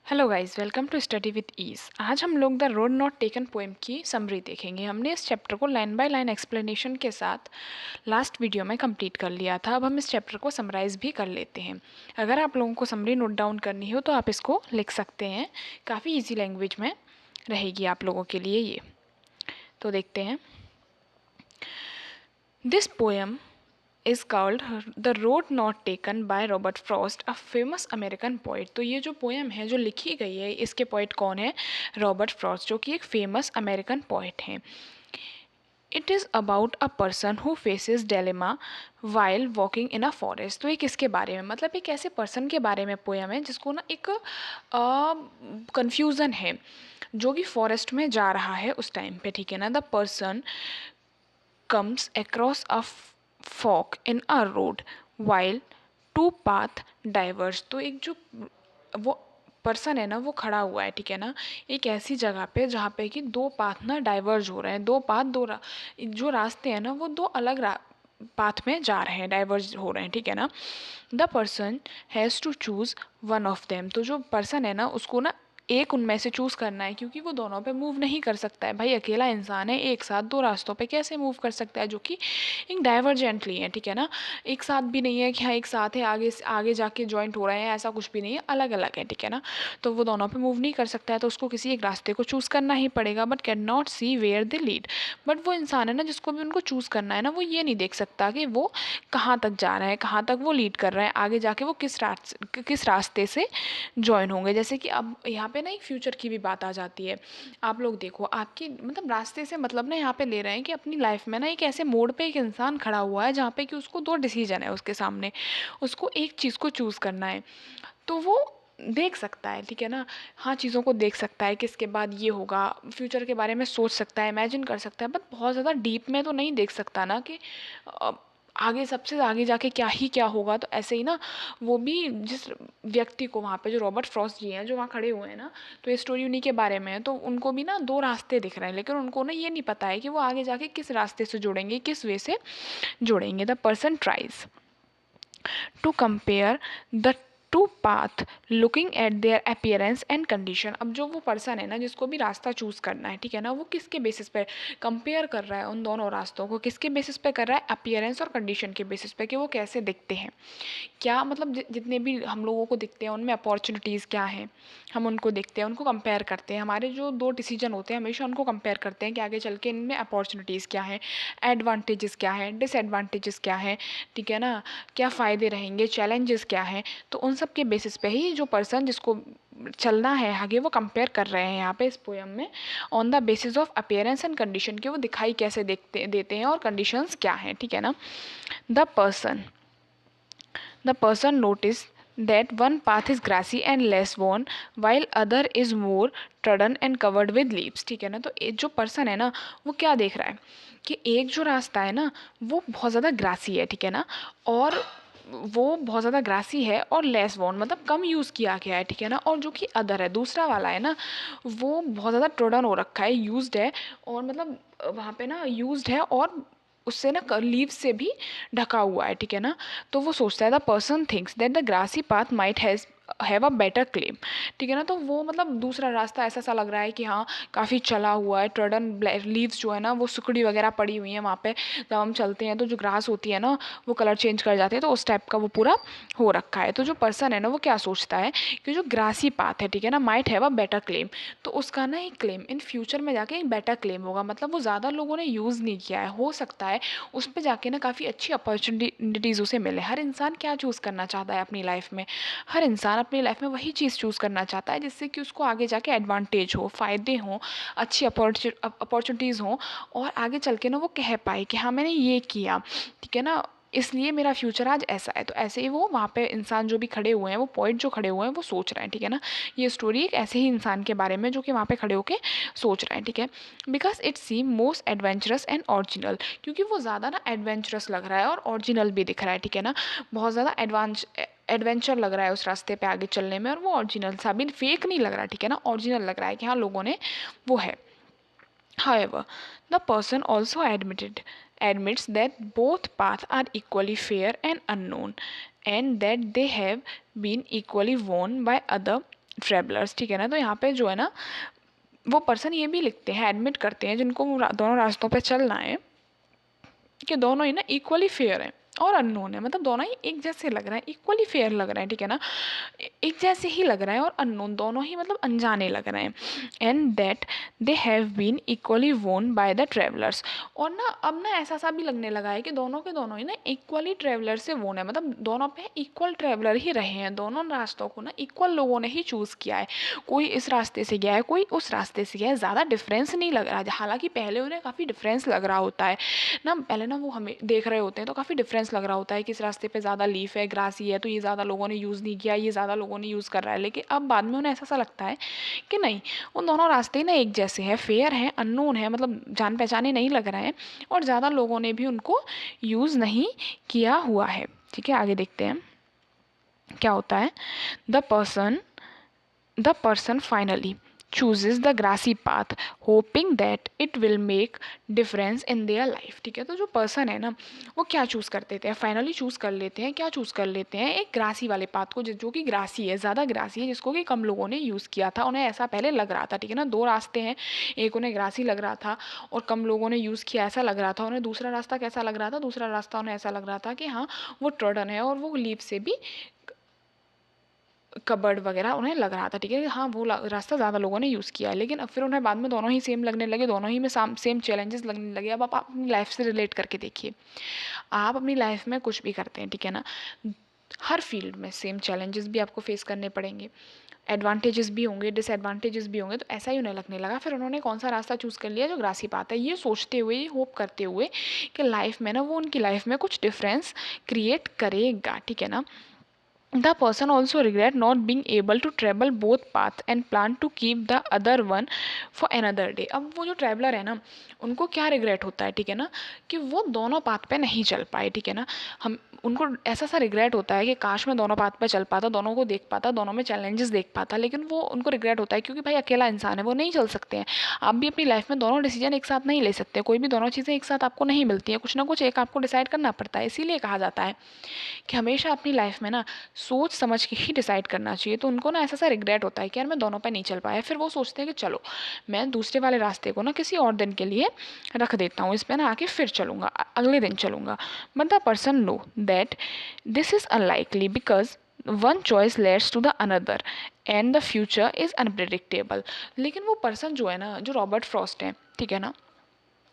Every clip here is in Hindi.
Hello guys, welcome to study with ease. आज हम लोग the road not taken poem की समरी देखेंगे। हमने इस चैप्टर को लाइन बाय लाइन एक्सप्लेनेशन के साथ लास्ट वीडियो में कंप्लीट कर लिया था। अब हम इस चैप्टर को समराइज भी कर लेते हैं। अगर आप लोगों को समरी नोट डाउन करनी हो तो आप इसको लिख सकते हैं। काफ़ी ईजी लैंग्वेज में रहेगी आप लोगों के लिए ये। तो देखते हैं। This poem is called The Road Not Taken by Robert Frost, a famous American poet. तो ये जो पोएम है जो लिखी गई है, इसके पोइट कौन है? रॉबर्ट फ्रॉस्ट, जो कि एक फेमस अमेरिकन पोइट हैं। It is about a person who faces dilemma while walking in a forest. तो ये किसके बारे में, मतलब एक ऐसे पर्सन के बारे में पोएम है जिसको ना एक कन्फ्यूज़न है, जो कि फॉरेस्ट में जा रहा है उस टाइम पे, ठीक है ना। The person comes across a fork in a road while two path diverge। तो एक जो वो पर्सन है ना, वो खड़ा हुआ है, ठीक है ना, एक ऐसी जगह पे जहाँ पे कि दो पाथ ना डाइवर्ज हो रहे हैं। दो पाथ जो रास्ते हैं ना, वो दो अलग पाथ में जा रहे हैं, डाइवर्ज हो रहे हैं, ठीक है ना। The person has to choose one of them. तो जो पर्सन है ना, उसको ना एक उनमें से चूज़ करना है, क्योंकि वो दोनों पे मूव नहीं कर सकता है। भाई अकेला इंसान है, एक साथ दो रास्तों पे कैसे मूव कर सकता है, जो कि एक डाइवर्जेंटली है, ठीक है ना। एक साथ भी नहीं है कि हाँ एक साथ है, आगे आगे जाके जॉइंट हो रहे हैं, ऐसा कुछ भी नहीं है, अलग अलग है, ठीक है ना। तो वो दोनों पे मूव नहीं कर सकता है, तो उसको किसी एक रास्ते को चूज़ करना ही पड़ेगा। But can not see where they lead. But वो इंसान है ना, जिसको भी उनको चूज़ करना है ना, वो ये नहीं देख सकता कि वो कहाँ तक जा रहा है, कहाँ तक वो लीड कर रहा है, आगे जाके वो किस रास्ते से जॉइन होंगे। जैसे कि अब यहाँ पे ना एक फ्यूचर की भी बात आ जाती है। आप लोग देखो, आपकी मतलब रास्ते से मतलब ना यहाँ पे ले रहे हैं कि अपनी लाइफ में ना एक ऐसे मोड़ पे एक इंसान खड़ा हुआ है जहाँ पे कि उसको दो डिसीजन है उसके सामने, उसको एक चीज़ को चूज़ करना है। तो वो देख सकता है, ठीक है ना, हाँ चीज़ों को देख सकता है कि इसके बाद ये होगा, फ्यूचर के बारे में सोच सकता है, इमेजिन कर सकता है, बट बहुत ज़्यादा डीप में तो नहीं देख सकता ना कि आगे सबसे आगे जाके क्या होगा। तो ऐसे ही ना, वो भी जिस व्यक्ति को वहाँ पे, जो रॉबर्ट फ्रॉस्ट जी हैं जो वहाँ खड़े हुए हैं ना, तो ये स्टोरी उन्हीं के बारे में है। तो उनको भी ना दो रास्ते दिख रहे हैं, लेकिन उनको ना ये नहीं पता है कि वो आगे जाके किस रास्ते से जुड़ेंगे, किस वे से जुड़ेंगे। The person tries to compare the two path looking at their appearance and condition. अब जो वो पर्सन है ना, जिसको भी रास्ता चूज़ करना है, ठीक है ना, वो किसके बेसिस पे कंपेयर कर रहा है उन दोनों रास्तों को, किसके बेसिस पे कर रहा है? अपीयरेंस और कंडीशन के बेसिस पे, कि वो कैसे दिखते हैं, क्या मतलब जितने भी हम लोगों को दिखते हैं उनमें अपॉर्चुनिटीज़ क्या हैं, हम उनको देखते हैं, उनको कंपेयर करते हैं। हमारे जो दो डिसीजन होते हैं हमेशा उनको कंपेयर करते हैं कि आगे चल के इनमें अपॉर्चुनिटीज़ क्या हैं, एडवांटेजेस क्या हैं, डिसएडवांटेजेस क्या हैं, ठीक है ना, क्या फ़ायदे रहेंगे, चैलेंजेस क्या हैं। तो उन सब के बेसिस पे ही जो पर्सन जिसको चलना है आगे, वो कंपेयर कर रहे हैं यहाँ पे इस पोएम में, on the basis of appearance and condition, के वो दिखाई कैसे देते हैं और कंडीशंस क्या हैं, ठीक है ना। The person noticed that one path is grassy and less worn, while other is more trodden and covered with leaves। ठीक है ना। तो जो पर्सन है ना, वो क्या देख रहा है कि एक जो रास्ता है ना, वो बहुत ज़्यादा ग्रासी है, ठीक है ना, और वो बहुत ज़्यादा ग्रासी है और लेस वॉर्न, मतलब कम यूज़ किया गया है, ठीक है ना। और जो कि अदर है, दूसरा वाला है ना, वो बहुत ज़्यादा ट्रोडन हो रखा है, यूज्ड है, और मतलब वहाँ पे ना यूज्ड है, और उससे ना लीव से भी ढका हुआ है, ठीक है ना। तो वो सोचता है, the person thinks that the grassy path might have a better claim, ठीक है ना। तो वो मतलब दूसरा रास्ता ऐसा सा लग रहा है कि हाँ काफ़ी चला हुआ है, ट्रडन लीव्स जो है ना, वो सुकड़ी वगैरह पड़ी हुई हैं वहाँ पे। जब हम चलते हैं तो जो ग्रास होती है ना, वो कलर चेंज कर जाते हैं, तो उस टाइप का वो पूरा हो रखा है। तो जो पर्सन है ना, वो क्या सोचता है कि जो ग्रासी पाथ है, ठीक है ना, might have a better claim, तो उसका ना एक क्लेम इन फ्यूचर में जाके एक बेटर क्लेम होगा। मतलब वो ज़्यादा लोगों ने यूज़ नहीं किया है, हो सकता है उस पर जाके ना काफ़ी अच्छी अपॉर्चुनिटीज़ उसे मिले। हर इंसान क्या चूज़ करना चाहता है अपनी लाइफ में? हर इंसान अपनी लाइफ में वही चीज़ चूज़ करना चाहता है जिससे कि उसको आगे जाके एडवांटेज हो, फ़ायदे हों, अच्छी अपॉर्चुनिटीज़ हों, और आगे चल के ना वो कह पाए कि हाँ मैंने ये किया, ठीक है ना, इसलिए मेरा फ्यूचर आज ऐसा है। तो ऐसे ही वो वहाँ पे इंसान जो भी खड़े हुए हैं, वो पॉइंट जो खड़े हुए हैं, वो सोच रहे हैं, ठीक है ना। ये स्टोरी एक ऐसे ही इंसान के बारे में जो कि वहाँ पे खड़े होके सोच रहे हैं, ठीक है। Because it seem most adventurous and original, क्योंकि वो ज़्यादा ना एडवेंचरस लग रहा है और ओरिजिनल भी दिख रहा है, ठीक है ना। बहुत ज़्यादा एडवेंचर लग रहा है उस रास्ते पे आगे चलने में, और वो ओरिजिनल सा भी फेक नहीं लग रहा है, ठीक है ना, ओरिजिनल लग रहा है कि हाँ लोगों ने वो है। However, the person also admits that both paths are equally fair and unknown, and that they have been equally worn by other travellers, ठीक है ना। तो यहाँ पे जो है ना वो पर्सन ये भी लिखते हैं, एडमिट करते हैं जिनको दोनों रास्तों पे चलना है, कि दोनों ही ना इक्वली फेयर है और अननोन है, मतलब दोनों ही एक जैसे लग रहा है, इक्वली फेयर लग रहा है, ठीक है ना। एक जैसे ही लग रहा है और अननोन, दोनों ही मतलब अनजाने लग रहे हैं। And that they have been equally worn by the travellers. और ना अब ना ऐसा सा भी लगने लगा है कि दोनों के दोनों ही ना इक्वली ट्रेवलर से वोन है, मतलब दोनों पे इक्वल ट्रेवलर ही रहे हैं, दोनों रास्तों को ना इक्वल लोगों ने ही चूज़ किया है। कोई इस रास्ते से गया है, कोई उस रास्ते से गया है, ज़्यादा डिफरेंस नहीं लग रहा है। हालांकि पहले उन्हें काफ़ी डिफरेंस लग रहा होता है ना, पहले ना वो हमें देख रहे होते हैं तो काफ़ी डिफरेंस लग रहा होता है कि इस रास्ते पे ज़्यादा लीफ है, ग्रासी है, तो ये ज़्यादा लोगों ने यूज़ नहीं किया, ये ज़्यादा लोगों ने यूज़ कर रहा है। लेकिन अब बाद में उन्हें ऐसा सा लगता है कि नहीं, उन दोनों रास्ते ना एक जैसे हैं, फेयर हैं, अननोन है, मतलब जान पहचाने नहीं लग रहे हैं, और ज़्यादा लोगों ने भी उनको यूज़ नहीं किया हुआ है। ठीक है, आगे देखते हैं क्या होता है। The person finally chooses the grassy path hoping that it will make difference in their life। ठीक है, तो जो पर्सन है ना वो क्या चूज़ कर देते हैं, फाइनली चूज़ कर लेते हैं, क्या चूज़ कर लेते हैं, एक ग्रासी वाले पाथ को, जो कि ग्रासी है, ज़्यादा ग्रासी है, जिसको कि कम लोगों ने यूज़ किया था, उन्हें ऐसा पहले लग रहा था। ठीक है ना, दो रास्ते हैं, एक उन्हें ग्रासी लग रहा था और कम लोगों ने यूज़ किया ऐसा लग रहा था उन्हें। दूसरा रास्ता कैसा लग रहा था, दूसरा रास्ता उन्हें ऐसा लग रहा था कि हाँ वो ट्रोडन है और वो लीफ से भी कबर्ड वगैरह उन्हें लग रहा था। ठीक है, हाँ वो रास्ता ज़्यादा लोगों ने यूज़ किया है, लेकिन अब फिर उन्हें बाद में दोनों ही सेम लगने लगे, दोनों ही में सेम चैलेंजेस लगने लगे। अब आप अपनी लाइफ से रिलेट करके देखिए, आप अपनी लाइफ में कुछ भी करते हैं, ठीक है ना, हर फील्ड में सेम चैलेंजेस भी आपको फेस करने पड़ेंगे, एडवांटेजेस भी होंगे, डिसएडवांटेजेस भी होंगे। तो ऐसा ही उन्हें लगने लगा, फिर उन्होंने कौन सा रास्ता चूज़ कर लिया, जो ग्रासी पाथ है, ये सोचते हुए, ये होप करते हुए कि लाइफ में ना वो उनकी लाइफ में कुछ डिफरेंस क्रिएट करेगा। ठीक है ना। The person also regret not being able to travel both paths and plan to keep the other one for another day। अब वो जो ट्रैवलर है ना उनको क्या रिग्रेट होता है, ठीक है ना, कि वो दोनों पाथ पे नहीं चल पाए। ठीक है ना, हम उनको ऐसा सा रिग्रेट होता है कि काश मैं दोनों पाथ पे चल पाता, दोनों को देख पाता, दोनों में चैलेंजेस देख पाता, लेकिन वो उनको रिग्रेट होता है क्योंकि भाई अकेला इंसान है, वो नहीं चल सकते हैं। आप भी अपनी लाइफ में दोनों डिसीजन एक साथ नहीं ले सकते, कोई भी दोनों चीज़ें एक साथ आपको नहीं मिलती है, कुछ ना कुछ एक आपको डिसाइड करना पड़ता है। इसीलिए कहा जाता है कि हमेशा अपनी लाइफ में ना सोच समझ के ही डिसाइड करना चाहिए। तो उनको ना ऐसा सा रिग्रेट होता है कि यार मैं दोनों पे नहीं चल पाया, फिर वो सोचते हैं कि चलो मैं दूसरे वाले रास्ते को ना किसी और दिन के लिए रख देता हूँ, इस पर ना आके फिर चलूँगा, अगले दिन चलूँगा। But the person know that this is unlikely because one choice leads to the another and the future is unpredictable. लेकिन वो पर्सन जो है ना, जो रॉबर्ट फ्रॉस्ट है, ठीक है ना,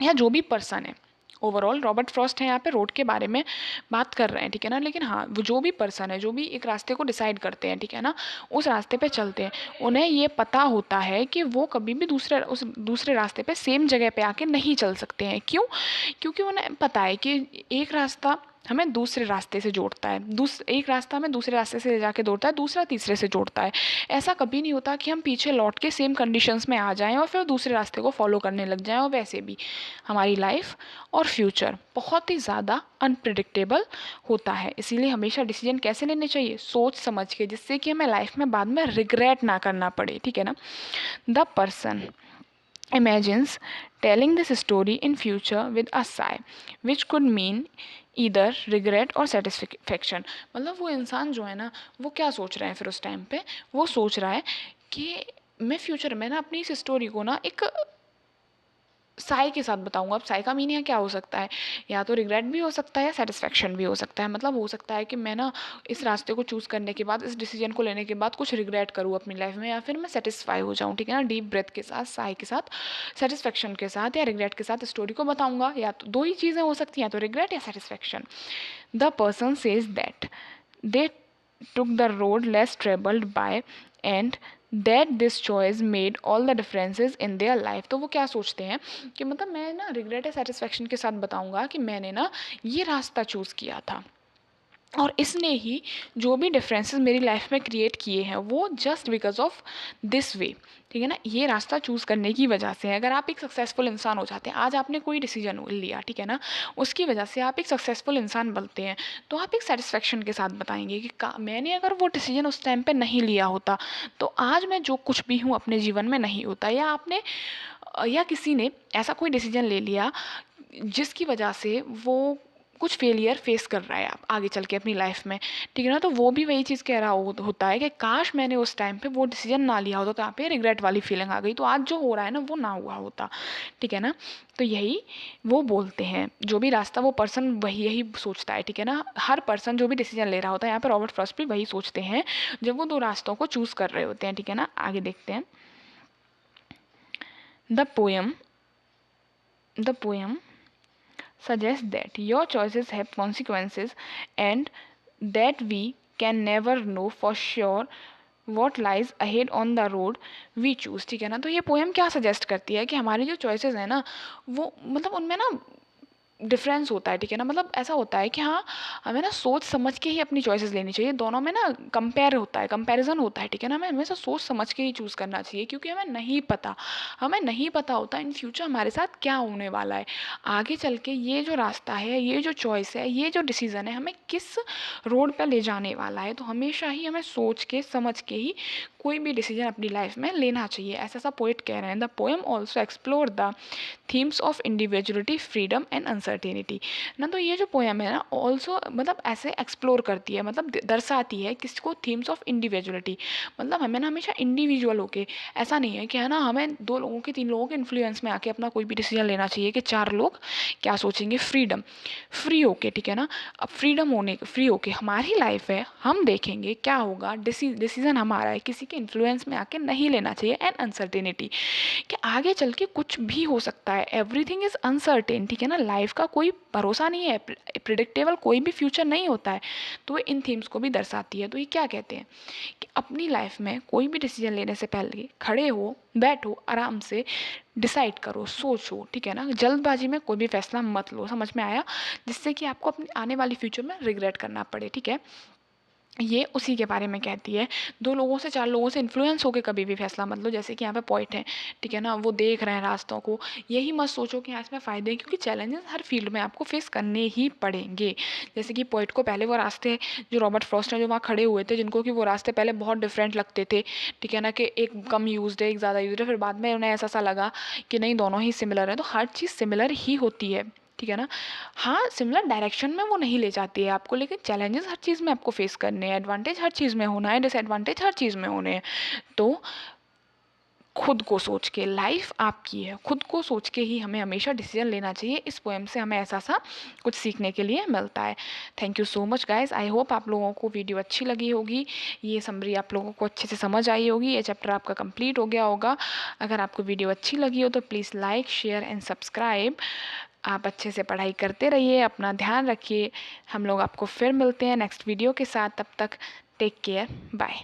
या जो भी पर्सन है, ओवरऑल रॉबर्ट फ्रॉस्ट है यहाँ पे रोड के बारे में बात कर रहे हैं, ठीक है ना, लेकिन हाँ वो जो भी पर्सन है, जो भी एक रास्ते को डिसाइड करते हैं, ठीक है ना, उस रास्ते पे चलते हैं, उन्हें ये पता होता है कि वो कभी भी दूसरे रास्ते पे सेम जगह पे आके नहीं चल सकते हैं। क्यों? क्योंकि उन्हें पता है कि एक रास्ता हमें दूसरे रास्ते से जोड़ता है, एक रास्ता हमें दूसरे रास्ते से ले जाके जोड़ता है, दूसरा तीसरे से जोड़ता है। ऐसा कभी नहीं होता कि हम पीछे लौट के सेम कंडीशंस में आ जाएं और फिर दूसरे रास्ते को फॉलो करने लग जाएं। और वैसे भी हमारी लाइफ और फ्यूचर बहुत ही ज़्यादा अनप्रिडिक्टेबल होता है, इसीलिए हमेशा डिसीजन कैसे लेने चाहिए, सोच समझ के, जिससे कि हमें लाइफ में बाद में रिग्रेट ना करना पड़े। ठीक है ना। The person imagines telling this story in future with a sigh which could mean either regret or satisfaction। मतलब वो इंसान जो है ना वो क्या सोच रहे हैं फिर उस टाइम पे, वो सोच रहा है कि मैं फ्यूचर में ना अपनी इस स्टोरी को ना एक साई के साथ बताऊंगा। अब साई का मीनिंग क्या हो सकता है, या तो रिग्रेट भी हो सकता है या सेटिस्फेक्शन भी हो सकता है। मतलब हो सकता है कि मैं ना इस रास्ते को चूज़ करने के बाद, इस डिसीजन को लेने के बाद कुछ रिग्रेट करूँ अपनी लाइफ में, या फिर मैं सेटिस्फाई हो जाऊँ। ठीक है ना, डीप ब्रेथ के साथ, साई के साथ, सेटिस्फेक्शन के साथ या रिग्रेट के साथ स्टोरी को बताऊंगा। या तो दो ही चीज़ें हो सकती हैं, या तो रिग्रेट या satisfaction. The person says that they took the road less traveled by and that this choice made all the differences in their life। तो वो क्या सोचते हैं कि मतलब मैं ना रिग्रेट या सेटिस्फेक्शन के साथ बताऊंगा कि मैंने ना ये रास्ता चूज़ किया था और इसने ही जो भी डिफरेंसेस मेरी लाइफ में क्रिएट किए हैं वो just because of this way. ठीक है ना, ये रास्ता चूज़ करने की वजह से। अगर आप एक सक्सेसफुल इंसान हो जाते हैं, आज आपने कोई डिसीजन लिया, ठीक है ना, उसकी वजह से आप एक सक्सेसफुल इंसान बनते हैं, तो आप एक सेटिस्फेक्शन के साथ बताएंगे कि मैंने अगर वो डिसीजन उस टाइम पे नहीं लिया होता तो आज मैं जो कुछ भी हूँ अपने जीवन में नहीं होता। या आपने या किसी ने ऐसा कोई डिसीजन ले लिया जिसकी वजह से वो कुछ फेलियर फेस कर रहा है आप आगे चल के अपनी लाइफ में, ठीक है ना, तो वो भी वही चीज़ कह रहा होता है कि काश मैंने उस टाइम पे वो डिसीजन ना लिया होता, तो यहाँ पे रिग्रेट वाली फीलिंग आ गई, तो आज जो हो रहा है ना वो ना हुआ होता, ठीक है ना। तो यही वो बोलते हैं, जो भी रास्ता वो पर्सन वही यही सोचता है, ठीक है ना। हर पर्सन जो भी डिसीजन ले रहा होता है, यहाँ पे रॉबर्ट फ्रॉस्ट भी वही सोचते हैं जब वो दो रास्तों को चूज़ कर रहे होते हैं, ठीक है ना। आगे देखते हैं। The poem suggests that your choices have consequences and that we can never know for sure what lies ahead on the road we choose, ठीक है ना। तो ये पोएम क्या सजेस्ट करती है कि हमारी जो चॉइसेस है ना वो मतलब उनमें ना डिफरेंस होता है, ठीक है ना। मतलब ऐसा होता है कि हाँ हमें ना सोच समझ के ही अपनी चॉइसेस लेनी चाहिए, दोनों में ना कंपेयर होता है, कंपैरिजन होता है, ठीक है ना। हमें हमेशा सोच समझ के ही चूज़ करना चाहिए, क्योंकि हमें नहीं पता होता इन फ्यूचर हमारे साथ क्या होने वाला है, आगे चल के ये जो रास्ता है, ये जो चॉइस है, ये जो डिसीज़न है हमें किस रोड पर ले जाने वाला है। तो हमेशा ही हमें सोच के समझ के ही कोई भी डिसीजन अपनी लाइफ में लेना चाहिए, ऐसा सा पोइट कह रहे हैं। The poem also explore the themes of individuality, freedom and uncertainty ना। तो ये जो पोएम है ना ऑल्सो मतलब ऐसे एक्सप्लोर करती है, मतलब दर्शाती है किसको, थीम्स ऑफ इंडिविजुअलिटी, मतलब हमें ना हमेशा इंडिविजुअल होके, ऐसा नहीं है कि है ना हमें 2 लोगों के 3 लोगों के इन्फ्लुएंस में आके अपना कोई भी डिसीजन लेना चाहिए कि 4 लोग क्या सोचेंगे। फ्रीडम, फ्री होके, ठीक है ना। अब फ्रीडम होने फ्री होके हमारी लाइफ है, हम देखेंगे क्या होगा, डिसीजन हमारा है, किसी के इन्फ्लुएंस में आके नहीं लेना चाहिए। एंड अनसर्टेनिटी, कि आगे चल के कुछ भी हो सकता है, एवरीथिंग इज़ अनसर्टेन, ठीक है ना। लाइफ का कोई भरोसा नहीं है, प्रिडिक्टेबल कोई भी फ्यूचर नहीं होता है। तो वो इन थीम्स को भी दर्शाती है। तो ये क्या कहते हैं कि अपनी लाइफ में कोई भी डिसीजन लेने से पहले खड़े हो, बैठो, आराम से डिसाइड करो, सोचो, ठीक है ना। जल्दबाजी में कोई भी फैसला मत लो, समझ में आया, जिससे कि आपको अपनी आने वाली फ्यूचर में रिग्रेट करना पड़े, ठीक है। ये उसी के बारे में कहती है। 2 लोगों से 4 लोगों से इन्फ्लुएंस होकर कभी भी फैसला मत लो, जैसे कि यहाँ पे पॉइंट है, ठीक है ना, वो देख रहे हैं रास्तों को, यही मत सोचो कि हाँ इसमें फ़ायदे हैं, क्योंकि चैलेंजेस हर फील्ड में आपको फेस करने ही पड़ेंगे। जैसे कि पॉइंट को पहले वो रास्ते जो रॉबर्ट फ्रॉस्ट हैं जो वहाँ खड़े हुए थे, जिनको कि वो रास्ते पहले बहुत डिफरेंट लगते थे, ठीक है ना, कि एक कम यूज्ड है, एक ज़्यादा यूज्ड है, फिर बाद में उन्हें ऐसा सा लगा कि नहीं दोनों ही सिमिलर है। तो हर चीज़ सिमिलर ही होती है, ठीक है ना। हाँ सिमिलर डायरेक्शन में वो नहीं ले जाती है आपको, लेकिन चैलेंजेस हर चीज़ में आपको फेस करने हैं, एडवांटेज हर चीज़ में होना है, डिसएडवांटेज हर चीज़ में होने हैं। तो खुद को सोच के, लाइफ आपकी है, खुद को सोच के ही हमें हमेशा डिसीजन लेना चाहिए। इस पोएम से हमें ऐसा सा कुछ सीखने के लिए मिलता है। Thank you so much guys, I hope आप लोगों को वीडियो अच्छी लगी होगी, ये समरी आप लोगों को अच्छे से समझ आई होगी, ये चैप्टर आपका कंप्लीट हो गया होगा। अगर आपको वीडियो अच्छी लगी हो तो please like, share and subscribe. आप अच्छे से पढ़ाई करते रहिए, अपना ध्यान रखिए। हम लोग आपको फिर मिलते हैं नेक्स्ट वीडियो के साथ, तब तक टेक केयर, बाय।